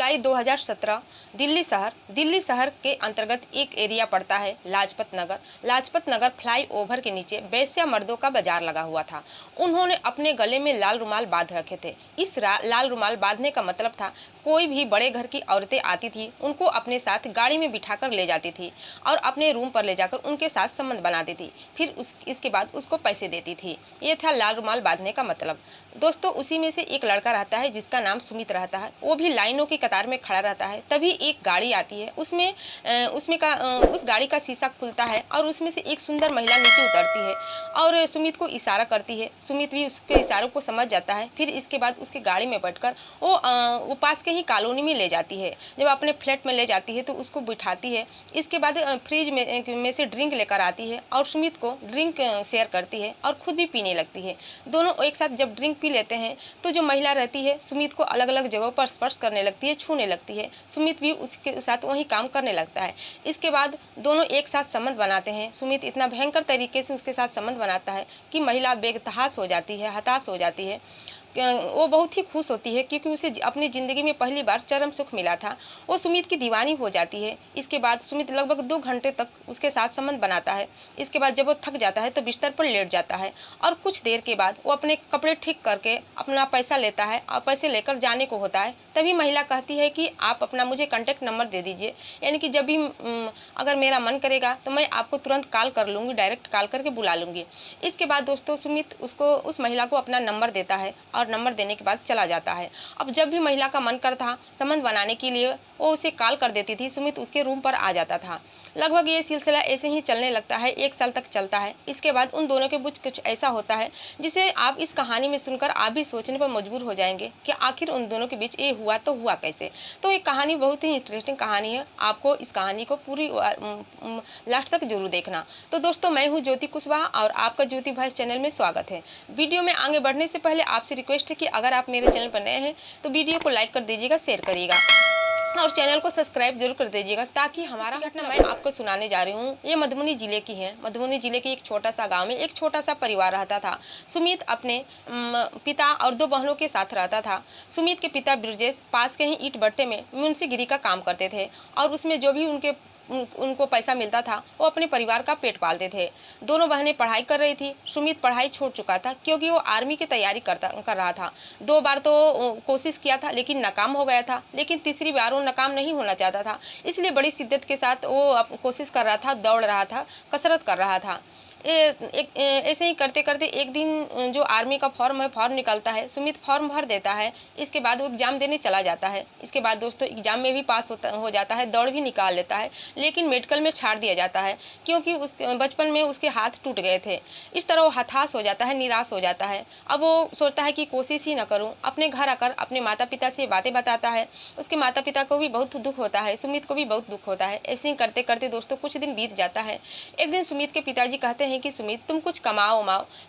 जुलाई 2017 दिल्ली शहर के अंतर्गत एक एरिया पड़ता है लाजपत नगर फ्लाईओवर के नीचे वेश्या मर्दों का बाजार लगा हुआ था। उन्होंने अपने गले में लाल रुमाल बांध रखे थे। इस लाल रुमाल बांधने का मतलब था कोई भी बड़े घर की औरतें आती थी उनको अपने साथ गाड़ी में बिठाकर ले जाती थी और अपने रूम पर ले जाकर उनके साथ संबंध बनाती थी, फिर इसके बाद उसको पैसे देती थी। ये था लाल रुमाल बांधने का मतलब। दोस्तों, उसी में से एक लड़का रहता है जिसका नाम सुमित रहता है। वो भी लाइनों की कतार में खड़ा रहता है। तभी एक गाड़ी आती है, उस गाड़ी का शीशा खुलता है और उसमें से एक सुंदर महिला नीचे उतरती है और सुमित को इशारा करती है। सुमित भी उसके इशारों को समझ जाता है। फिर इसके बाद उसकी गाड़ी में बैठकर वो पास के ही कॉलोनी में ले जाती है। जब अपने फ्लैट में ले जाती है तो उसको बिठाती है। इसके बाद फ्रिज में से ड्रिंक लेकर आती है और सुमित को ड्रिंक शेयर करती है और खुद भी पीने लगती है। दोनों एक साथ जब ड्रिंक पी लेते हैं तो जो महिला रहती है सुमित को अलग अलग जगहों पर स्पर्श करने लगती है, छूने लगती है। सुमित भी उसके साथ वही काम करने लगता है। इसके बाद दोनों एक साथ संबंध बनाते हैं। सुमित इतना भयंकर तरीके से उसके साथ संबंध बनाता है कि महिला बेतहाश हो जाती है, हताश हो जाती है। वो बहुत ही खुश होती है क्योंकि उसे अपनी ज़िंदगी में पहली बार चरम सुख मिला था। वो सुमित की दीवानी हो जाती है। इसके बाद सुमित लगभग 2 घंटे तक उसके साथ संबंध बनाता है। इसके बाद जब वो थक जाता है तो बिस्तर पर लेट जाता है और कुछ देर के बाद वो अपने कपड़े ठीक करके अपना पैसा लेता है और पैसे लेकर जाने को होता है। तभी महिला कहती है कि आप अपना मुझे कॉन्टैक्ट नंबर दे दीजिए, यानी कि जब भी अगर मेरा मन करेगा तो मैं आपको तुरंत कॉल कर लूँगी, डायरेक्ट कॉल करके बुला लूँगी। इसके बाद दोस्तों सुमित उस महिला को अपना नंबर देता है और नंबर देने के बाद चला जाता है। अब जब भी महिला का मन करता संबंध बनाने के लिए वो उसे कॉल कर देती थी। सुमित उसके रूम पर आ जाता था। लगभग ये सिलसिला ऐसे ही चलने लगता है, 1 साल तक चलता है। इसके बाद उन दोनों के बीच कुछ ऐसा होता है जिसे आप इस कहानी में सुनकर आप भी सोचने पर मजबूर हो जाएंगे कि आखिर उन दोनों के बीच ये हुआ तो हुआ कैसे। तो ये कहानी बहुत ही इंटरेस्टिंग कहानी है। आपको इस कहानी को पूरी लास्ट तक जरूर देखना। तो दोस्तों, मैं हूँ ज्योति कुशवाहा और आपका ज्योति वॉइस चैनल में स्वागत है। वीडियो में आगे बढ़ने से पहले आपसे रिक्वेस्ट है कि अगर आप मेरे चैनल पर नए हैं तो वीडियो को लाइक कर दीजिएगा, शेयर करिएगा और चैनल को सब्सक्राइब जरूर कर दीजिएगा ताकि हमारा घटना मैं आपको सुनाने जा रही हूँ ये मधुबनी जिले की है। मधुबनी जिले के एक छोटा सा गांव में एक छोटा सा परिवार रहता था। सुमित अपने पिता और 2 बहनों के साथ रहता था। सुमित के पिता ब्रजेश पास के ही ईंट भट्टे में मुंशीगिरी का काम करते थे और उसमें जो भी उनको पैसा मिलता था वो अपने परिवार का पेट पालते थे। दोनों बहनें पढ़ाई कर रही थी। सुमित पढ़ाई छोड़ चुका था क्योंकि वो आर्मी की तैयारी कर रहा था। 2 बार तो कोशिश किया था लेकिन नाकाम हो गया था, लेकिन तीसरी बार वो नाकाम नहीं होना चाहता था, इसलिए बड़ी शिद्दत के साथ वो कोशिश कर रहा था, दौड़ रहा था, कसरत कर रहा था। ऐसे ही करते करते एक दिन जो आर्मी का फॉर्म निकलता है। सुमित फॉर्म भर देता है। इसके बाद वो एग्जाम देने चला जाता है। इसके बाद दोस्तों एग्जाम में भी पास हो जाता है, दौड़ भी निकाल लेता है, लेकिन मेडिकल में छाड़ दिया जाता है क्योंकि उसके बचपन में उसके हाथ टूट गए थे। इस तरह वो हताश हो जाता है, निराश हो जाता है। अब वो सोचता है कि कोशिश ही न करूँ। अपने घर आकर अपने माता पिता से बातें बताता है। उसके माता पिता को भी बहुत दुख होता है, सुमित को भी बहुत दुख होता है। ऐसे ही करते करते दोस्तों कुछ दिन बीत जाता है। एक दिन सुमित के पिताजी कहते हैं कि सुमित तुम कुछ कमाओ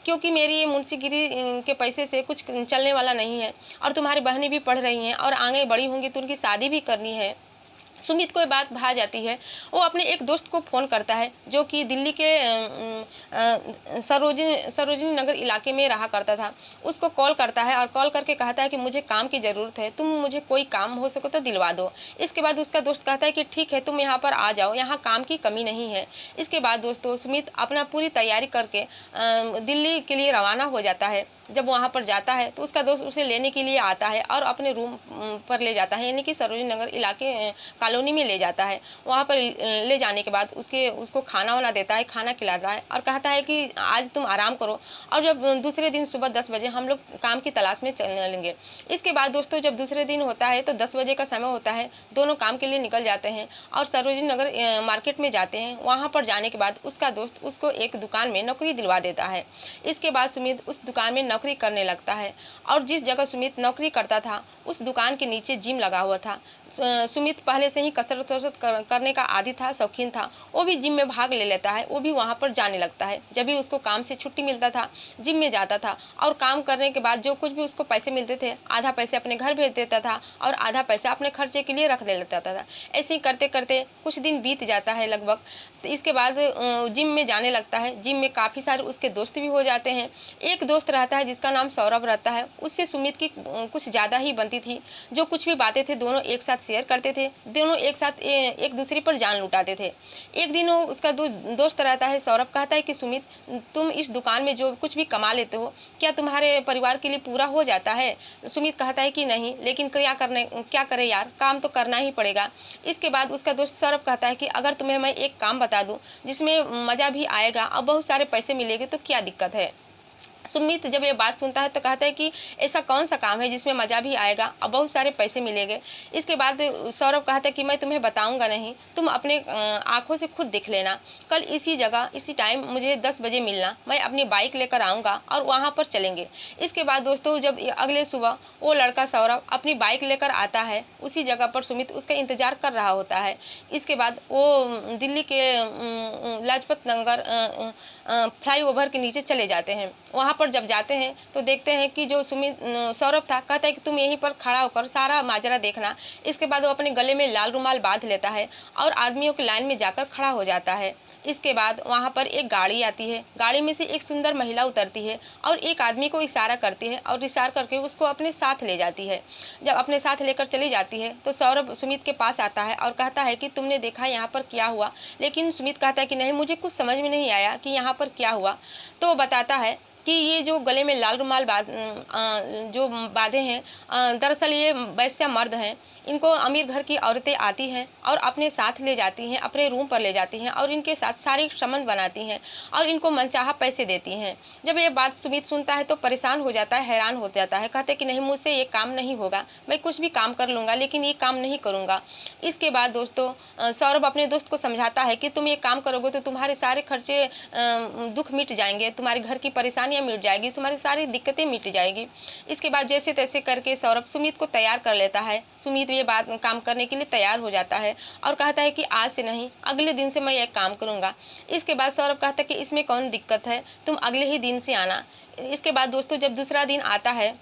क्योंकि मेरी ये मुंशीगिरी के पैसे से कुछ चलने वाला नहीं है और तुम्हारी बहनें भी पढ़ रही हैं और आगे बड़ी होंगी तो उनकी शादी भी करनी है। सुमित को ये बात भा जाती है। वो अपने एक दोस्त को फ़ोन करता है जो कि दिल्ली के सरोजिनी नगर इलाके में रहा करता था। उसको कॉल करता है और कॉल करके कहता है कि मुझे काम की ज़रूरत है, तुम मुझे कोई काम हो सके तो दिलवा दो। इसके बाद उसका दोस्त कहता है कि ठीक है, तुम यहाँ पर आ जाओ, यहाँ काम की कमी नहीं है। इसके बाद दोस्तों सुमित अपना पूरी तैयारी करके दिल्ली के लिए रवाना हो जाता है। जब वहाँ पर जाता है तो उसका दोस्त उसे लेने के लिए आता है और अपने रूम पर ले जाता है, यानी कि सरोजिनी नगर इलाके कॉलोनी में ले जाता है। वहाँ पर ले जाने के बाद उसको खाना वाना देता है, खाना खिलाता है और कहता है कि आज तुम आराम करो और जब दूसरे दिन सुबह 10 बजे हम लोग काम की तलाश में चलेंगे। इसके बाद दोस्तों जब दूसरे दिन होता है तो 10 बजे का समय होता है। दोनों काम के लिए निकल जाते हैं और सरोजिनी नगर मार्केट में जाते हैं। वहाँ पर जाने के बाद उसका दोस्त उसको एक दुकान में नौकरी दिलवा देता है। इसके बाद सुमित उस दुकान में नौकरी करने लगता है और जिस जगह सुमित नौकरी करता था उस दुकान के नीचे जिम लगा हुआ था। सुमित पहले से ही कसरत करने का आदी था, शौकीन था। वो भी जिम में भाग ले लेता है, वो भी वहाँ पर जाने लगता है। जब भी उसको काम से छुट्टी मिलता था जिम में जाता था और काम करने के बाद जो कुछ भी उसको पैसे मिलते थे आधा पैसे अपने घर भेज देता था और आधा पैसा अपने खर्चे के लिए रख दे लेता था। ऐसे ही करते करते कुछ दिन बीत जाता है लगभग। तो इसके बाद जिम में जाने लगता है। जिम में काफ़ी सारे उसके दोस्त भी हो जाते हैं। एक दोस्त रहता है जिसका नाम सौरभ रहता है, उससे सुमित की कुछ ज़्यादा ही बनती थी। जो कुछ भी बातें थे दोनों एक साथ शेयर करते थे, दोनों एक साथ एक दूसरे पर जान लुटाते थे। एक दिन वो उसका दोस्त रहता है सौरभ, कहता है कि सुमित, तुम इस दुकान में जो कुछ भी कमा लेते हो क्या तुम्हारे परिवार के लिए पूरा हो जाता है? सुमित कहता है कि नहीं, लेकिन क्या करे यार, काम तो करना ही पड़ेगा। इसके बाद उसका दोस्त सौरभ कहता है कि अगर तुम्हें मैं एक काम बता दूं जिसमें मज़ा भी आएगा और बहुत सारे पैसे मिलेंगे तो क्या दिक्कत है? सुमित जब ये बात सुनता है तो कहता है कि ऐसा कौन सा काम है जिसमें मज़ा भी आएगा और बहुत सारे पैसे मिलेंगे। इसके बाद सौरभ कहता है कि मैं तुम्हें बताऊंगा नहीं, तुम अपने आंखों से खुद देख लेना। कल इसी जगह इसी टाइम मुझे 10 बजे मिलना, मैं अपनी बाइक लेकर आऊँगा और वहाँ पर चलेंगे। इसके बाद दोस्तों जब अगले सुबह वो लड़का सौरभ अपनी बाइक लेकर आता है, उसी जगह पर सुमित उसका इंतजार कर रहा होता है। इसके बाद वो दिल्ली के लाजपत नगर फ्लाईओवर के नीचे चले जाते हैं। वहाँ पर जब जाते हैं तो देखते हैं कि जो सौरभ था, कहता है कि तुम यहीं पर खड़ा होकर सारा माजरा देखना। इसके बाद वो अपने गले में लाल रुमाल बांध लेता है और आदमियों की लाइन में जाकर खड़ा हो जाता है। इसके बाद वहाँ पर एक गाड़ी आती है, गाड़ी में से एक सुंदर महिला उतरती है और एक आदमी को इशारा करती है और इशारा करके उसको अपने साथ ले जाती है। जब अपने साथ लेकर चली जाती है तो सौरभ सुमित के पास आता है और कहता है कि तुमने देखा यहाँ पर क्या हुआ? लेकिन सुमित कहता है कि नहीं, मुझे कुछ समझ में नहीं आया कि यहाँ पर क्या हुआ। तो वो बताता है कि ये जो गले में लाल रुमाल जो बांधे हैं, दरअसल ये वैश्या मर्द हैं। इनको अमीर घर की औरतें आती हैं और अपने साथ ले जाती हैं, अपने रूम पर ले जाती हैं और इनके साथ शारीरिक संबंध बनाती हैं और इनको मनचाहा पैसे देती हैं। जब ये बात सुमित सुनता है तो परेशान हो जाता है, हैरान हो जाता है। कहते कि नहीं, मुझसे ये काम नहीं होगा, मैं कुछ भी काम कर लूँगा लेकिन ये काम नहीं करूँगा। इसके बाद दोस्तों सौरभ अपने दोस्त को समझाता है कि तुम ये काम करोगे तो तुम्हारे सारे खर्चे दुख मिट जाएंगे, तुम्हारे घर की परेशानियाँ मिट जाएगी, तुम्हारी सारी दिक्कतें मिट जाएगी। इसके बाद जैसे तैसे करके सौरभ सुमित को तैयार कर लेता है। सुमित ये बात काम करने के लिए तैयार हो जाता है और कहता है कि आज से नहीं, अगले दिन से मैं यह काम करूंगा। इसके बाद सौरभ कहता है कि इसमें कौन दिक्कत है, तुम अगले ही दिन से आना। इसके बाद दोस्तों जब दूसरा दिन आता है,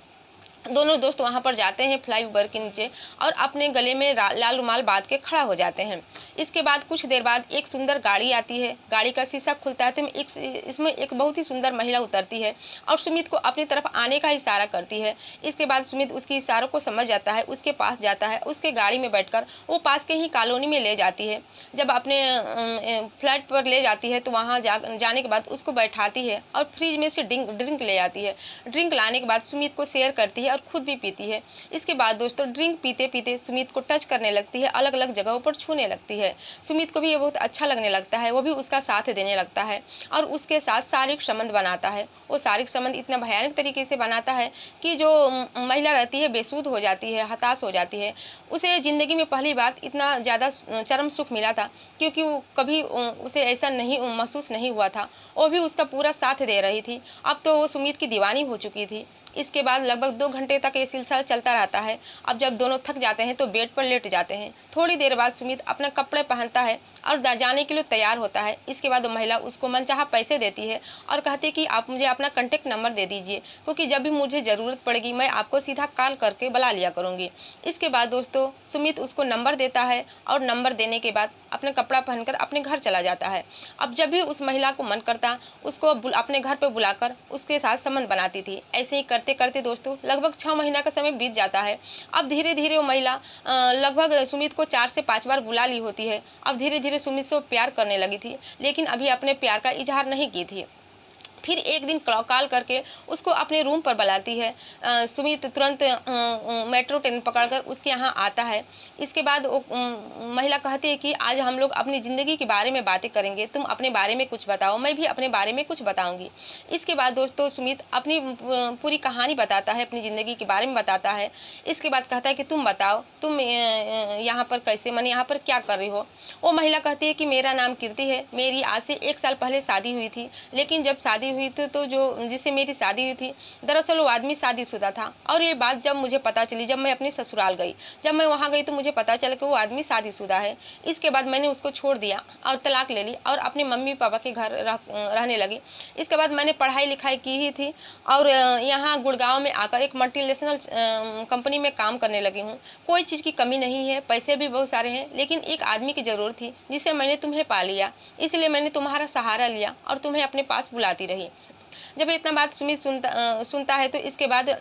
दोनों दोस्त वहां पर जाते हैं फ्लाईओवर के नीचे और अपने गले में लाल रुमाल बांध के खड़ा हो जाते हैं। इसके बाद कुछ देर बाद एक सुंदर गाड़ी आती है, गाड़ी का शीशा खुलता है तो इसमें एक बहुत ही सुंदर महिला उतरती है और सुमित को अपनी तरफ आने का इशारा करती है। इसके बाद सुमित उसके इशारों को समझ जाता है, उसके पास जाता है, उसके गाड़ी में बैठकर वो पास के ही कॉलोनी में ले जाती है। जब अपने फ्लैट पर ले जाती है तो वहाँ जाने के बाद उसको बैठाती है और फ्रिज में से ड्रिंक ले आती है। ड्रिंक लाने के बाद सुमित को शेयर करती है और खुद भी पीती है। इसके बाद दोस्तों ड्रिंक पीते पीते सुमित को टच करने लगती है, अलग अलग जगहों पर छूने लगती है। सुमित को भी ये बहुत अच्छा लगने लगता है, वो भी उसका साथ देने लगता है और उसके साथ शारीरिक संबंध बनाता है। वो शारीरिक संबंध इतना भयानक तरीके से बनाता है कि जो महिला रहती है बेसुध हो जाती है, हताश हो जाती है। उसे ज़िंदगी में पहली बार इतना ज़्यादा चरम सुख मिला था क्योंकि वो कभी उसे ऐसा नहीं महसूस नहीं हुआ था। वो भी उसका पूरा साथ दे रही थी। अब तो वो सुमित की दीवानी हो चुकी थी। इसके बाद लगभग 2 घंटे तक ये सिलसिला चलता रहता है। अब जब दोनों थक जाते हैं तो बेड पर लेट जाते हैं। थोड़ी देर बाद सुमित अपने कपड़े पहनता है और जाने के लिए तैयार होता है। इसके बाद वो महिला उसको मनचाहा पैसे देती है और कहती है कि आप मुझे अपना कॉन्टेक्ट नंबर दे दीजिए, क्योंकि जब भी मुझे ज़रूरत पड़ेगी मैं आपको सीधा कॉल करके बुला लिया करूँगी। इसके बाद दोस्तों सुमित उसको नंबर देता है और नंबर देने के बाद अपना कपड़ा पहनकर अपने घर चला जाता है। अब जब भी उस महिला को मन करता उसको अपने घर पर बुलाकर उसके साथ संबंध बनाती थी। ऐसे ही करते करते दोस्तों लगभग 6 महीना का समय बीत जाता है। अब धीरे धीरे वो महिला लगभग सुमित को 4 से 5 बार बुला ली होती है। अब धीरे धीरे सुमित से प्यार करने लगी थी, लेकिन अभी अपने प्यार का इजहार नहीं की थी। फिर एक दिन कॉल करके उसको अपने रूम पर बुलाती है। सुमित तुरंत मेट्रो ट्रेन पकड़कर उसके यहाँ आता है। इसके बाद वो महिला कहती है कि आज हम लोग अपनी ज़िंदगी के बारे में बातें करेंगे, तुम अपने बारे में कुछ बताओ, मैं भी अपने बारे में कुछ बताऊंगी। इसके बाद दोस्तों सुमित अपनी पूरी कहानी बताता है, अपनी ज़िंदगी के बारे में बताता है। इसके बाद कहता है कि तुम बताओ, तुम यहाँ पर कैसे, मैंने यहाँ पर क्या कर रही हो। वो महिला कहती है कि मेरा नाम कीर्ति है, मेरी आज से 1 साल पहले शादी हुई थी, लेकिन जब शादी हुई थी तो जो जिससे मेरी शादी हुई थी दरअसल वो आदमी शादीशुदा था। और ये बात जब मुझे पता चली, जब मैं अपनी ससुराल गई, जब मैं वहाँ गई तो मुझे पता चला कि वो आदमी शादीशुदा है। इसके बाद मैंने उसको छोड़ दिया और तलाक ले ली और अपने मम्मी पापा के घर रहने लगी। इसके बाद मैंने पढ़ाई लिखाई की ही थी और यहाँ गुड़गांव में आकर एक मल्टीनेशनल कंपनी में काम करने लगी हूँ। कोई चीज़ की कमी नहीं है, पैसे भी बहुत सारे हैं, लेकिन एक आदमी की ज़रूरत थी जिसे मैंने तुम्हें पा लिया, इसलिए मैंने तुम्हारा सहारा लिया और तुम्हें अपने पास बुलाती रही। जब इतना बात सुमित सुनता है तो इसके बाद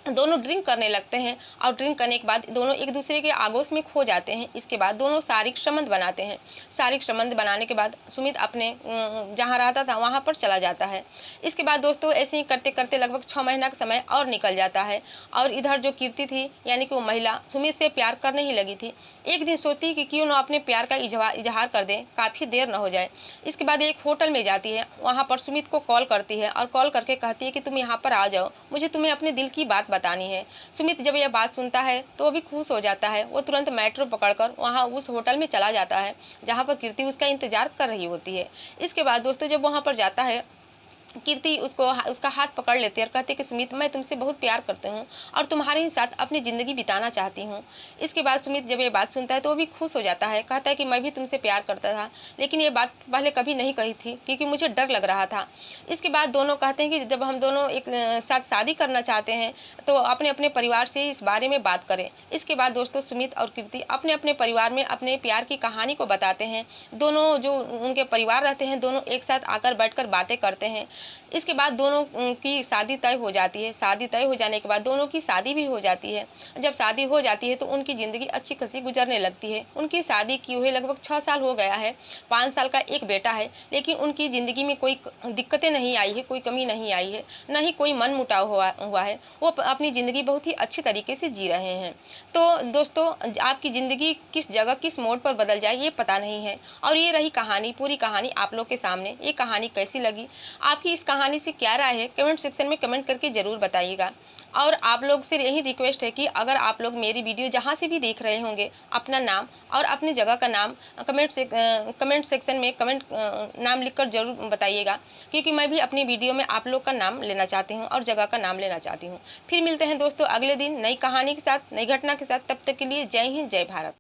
दोनों ड्रिंक करने लगते हैं और ड्रिंक करने के बाद दोनों एक दूसरे के आगोश में खो जाते हैं। इसके बाद दोनों शारीरिक संबंध बनाते हैं। शारीरिक संबंध बनाने के बाद सुमित अपने जहाँ रहता था वहाँ पर चला जाता है। इसके बाद दोस्तों ऐसे ही करते करते लगभग 6 महीना का समय और निकल जाता है और इधर जो कीर्ति थी यानी कि वो महिला सुमित से प्यार करने ही लगी थी। एक दिन सोचती कि क्यों ना अपने प्यार का इजहार कर दें, काफ़ी देर न हो जाए। इसके बाद एक होटल में जाती है, वहाँ पर सुमित को कॉल करती है और कॉल करके कहती है कि तुम यहाँ पर आ जाओ, मुझे तुम्हें अपने दिल की बात बतानी है। सुमित जब यह बात सुनता है तो वो भी खुश हो जाता है। वो तुरंत मेट्रो पकड़कर वहाँ उस होटल में चला जाता है जहाँ पर कीर्ति उसका इंतजार कर रही होती है। इसके बाद दोस्तों जब वहाँ पर जाता है, कीर्ति उसका हाथ पकड़ लेती है और कहती है कि सुमित, मैं तुमसे बहुत प्यार करती हूँ और तुम्हारे ही साथ अपनी ज़िंदगी बिताना चाहती हूँ। इसके बाद सुमित जब ये बात सुनता है तो वो भी खुश हो जाता है। कहता है कि मैं भी तुमसे प्यार करता था, लेकिन ये बात पहले कभी नहीं कही थी क्योंकि मुझे डर लग रहा था। इसके बाद दोनों कहते हैं कि जब हम दोनों एक साथ शादी करना चाहते हैं तो अपने अपने परिवार से इस बारे में बात करें। इसके बाद दोस्तों सुमित और कीर्ति अपने अपने परिवार में अपने प्यार की कहानी को बताते हैं। दोनों जो उनके परिवार रहते हैं दोनों एक साथ आकर बैठकर बातें करते हैं। इसके बाद दोनों की शादी तय हो जाती है। शादी तय हो जाने के बाद दोनों की शादी भी हो जाती है। जब शादी हो जाती है तो उनकी ज़िंदगी अच्छी खासी गुजरने लगती है। उनकी शादी की हुए लगभग 6 साल हो गया है। 5 साल का एक बेटा है, लेकिन उनकी ज़िंदगी में कोई दिक्कतें नहीं आई है, कोई कमी नहीं आई है, न ही कोई मन मुटाव हुआ है। वो अपनी ज़िंदगी बहुत ही अच्छी तरीके से जी रहे हैं। तो दोस्तों आपकी ज़िंदगी किस जगह किस मोड़ पर बदल जाए ये पता नहीं है। और ये रही कहानी, पूरी कहानी आप लोग के सामने। ये कहानी कैसी लगी, आपकी इस कहानी से क्या राय है, कमेंट सेक्शन में कमेंट करके ज़रूर बताइएगा। और आप लोग से यही रिक्वेस्ट है कि अगर आप लोग मेरी वीडियो जहाँ से भी देख रहे होंगे अपना नाम और अपनी जगह का नाम कमेंट सेक्शन में नाम लिखकर जरूर बताइएगा, क्योंकि मैं भी अपनी वीडियो में आप लोग का नाम लेना चाहती हूँ और जगह का नाम लेना चाहती हूँ। फिर मिलते हैं दोस्तों अगले दिन नई कहानी के साथ, नई घटना के साथ। तब तक के लिए जय हिंद, जय भारत।